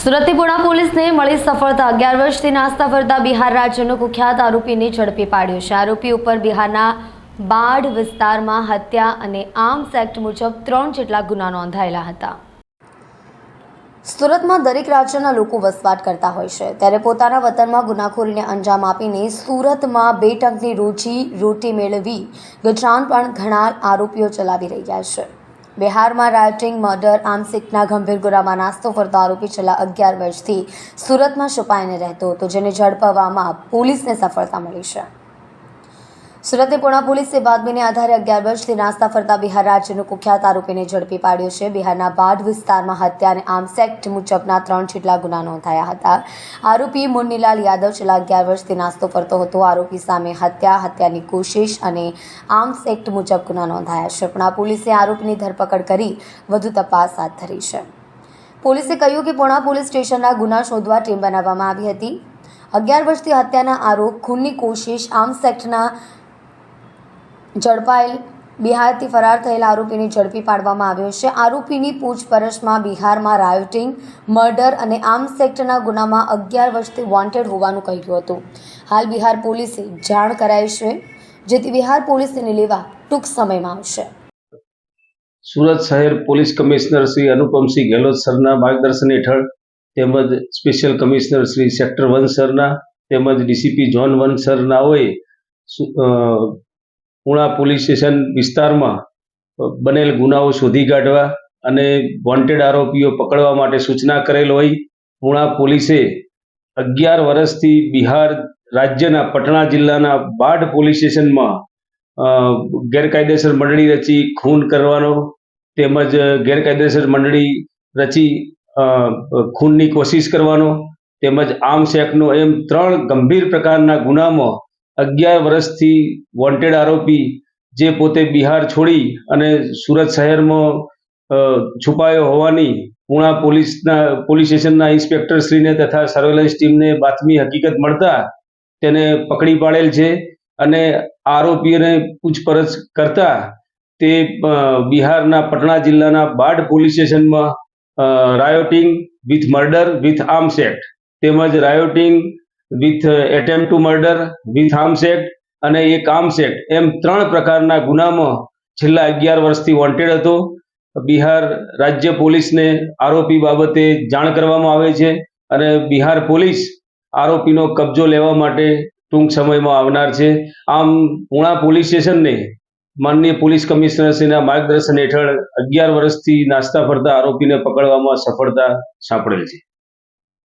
સુરતની પુણા પોલીસને મળી સફળતા। 11 વર્ષથી નાસ્તા ફરતા બિહાર રાજ્યનો કુખ્યાત આરોપીને ઝડપી પાડ્યો છે। આરોપી ઉપર બિહારના બાઢ વિસ્તારમાં હત્યા અને આર્મ્સ એક્ટ મુજબ 3 જેટલા ગુના નોંધાયેલા હતા। સુરતમાં દરેક રાજ્યના લોકો વસવાટ કરતા હોય છે, ત્યારે પોતાના વતનમાં ગુનાખોરીને અંજામ આપીને સુરતમાં 2 ટંકની રોજી મેળવી ગુજરાન પણ ઘણા આરોપીઓ ચલાવી રહ્યા છે। બિહારમાં રાયોટિંગ, મર્ડર, આર્મ્સ એક્ટના ગંભીર ગુનામાં નાસ્તો ફરતો આરોપી છેલ્લા 11 વર્ષથી સુરતમાં છુપાઈને રહેતો હતો, જેને ઝડપવામાં પોલીસને સફળતા મળી છે। સુરતની પુણા પોલીસે બાતમીને આધારે 11 વર્ષથી નાસ્તા ફરતા બિહાર રાજ્યનો કુખ્યાત આરોપીને ઝડપી પાડ્યો છે। બિહારના બાઢ વિસ્તારમાં હત્યા અને આર્મ્સ એક્ટ મુજબના 3 જેટલા ગુના નોંધાયા હતા। આરોપી મુન્નીલાલ યાદવ છેલ્લા 11 વર્ષથી નાસ્તો ફરતો હતો। આરોપી સામે હત્યાની કોશિશ અને આર્મ્સ એક્ટ મુજબ ગુના નોંધાયા છે। પુણા પોલીસે આરોપીની ધરપકડ કરી વધુ તપાસ હાથ ધરી છે। પોલીસે કહ્યું કે પુણા પોલીસ સ્ટેશનના ગુના શોધવા ટીમ બનાવવામાં આવી હતી। 11 વર્ષથી હત્યાના આરોપ, ખૂનની કોશિશ, આર્મ્સ એક્ટના ઝડપાયેલ બિહારથી ફરાર થયેલા આરોપીને ઝડપી પાડવામાં આવ્યો છે। આરોપીની પૂછપરછમાં બિહારમાં રાયોટિંગ, મર્ડર અને આર્મ્સ એક્ટના ગુનામાં 11 વર્ષથી વોન્ટેડ હોવાનું કહ્યું હતું। હાલ બિહાર પોલીસે જાણ કરાઈ છે, જેથી બિહાર પોલીસ તેને લેવા ટૂંક સમયમાં આવશે। સુરત શહેર પોલીસ કમિશનર શ્રી અનુપમસિંહ ગેહલોત સરના માર્ગદર્શન હેઠળ તેમજ સ્પેશિયલ કમિશનર શ્રી સેક્ટર 1 સરના તેમજ ડીસીપી ઝોન 1 સરનાઓએ પુણા પોલીસ સ્ટેશન વિસ્તારમાં બનેલ ગુનાઓ શોધી કાઢવા અને વોન્ટેડ આરોપીઓ પકડવા માટે સૂચના કરેલ હોય પુણા પોલીસે 11 વર્ષથી બિહાર રાજ્યના પટણા જિલ્લાના બાઢ પોલીસ સ્ટેશનમાં ગેરકાયદેસર મંડળી રચી ખૂન કરવાનો તેમજ ગેરકાયદેસર મંડળી રચી ખૂનની કોશિશ કરવાનો તેમજ આર્મ્સ એક્ટનો એમ 3 ગંભીર પ્રકારના ગુનામાં 11 વર્ષથી વોન્ટેડ આરોપી જે પોતે બિહાર છોડી અને સુરત શહેરમાં છુપાયો હોવાની પુણા પોલીસ સ્ટેશનના ઇન્સ્પેક્ટરશ્રીને તથા સર્વેલન્સ ટીમને બાતમી હકીકત મળતા તેને પકડી પાડેલ છે અને આરોપીઓને પૂછપરછ કરતા તે બિહારના પટણા જિલ્લાના બાઢ પોલીસ સ્ટેશનમાં rioting with murder with arms act તેમજ rioting with attempt to murder with arms act અને એક આર્મ્સ એક્ટ એમ 3 પ્રકારના ગુનામાં છેલ્લા 11 વર્ષથી વોન્ટેડ હતો। બિહાર રાજ્ય પોલીસને આરોપી બાબતે જાણ કરવામાં આવે છે અને બિહાર પોલીસ આરોપીનો કબજો લેવા માટે ટૂંક સમયમાં આવનાર છે। આમ પુણા પોલીસ સ્ટેશનને માનનીય પોલીસ કમિશનરશ્રીના માર્ગદર્શન હેઠળ 11 વર્ષથી નાસ્તા ફરતા આરોપીને પકડવામાં સફળતા સાંપડેલ છે।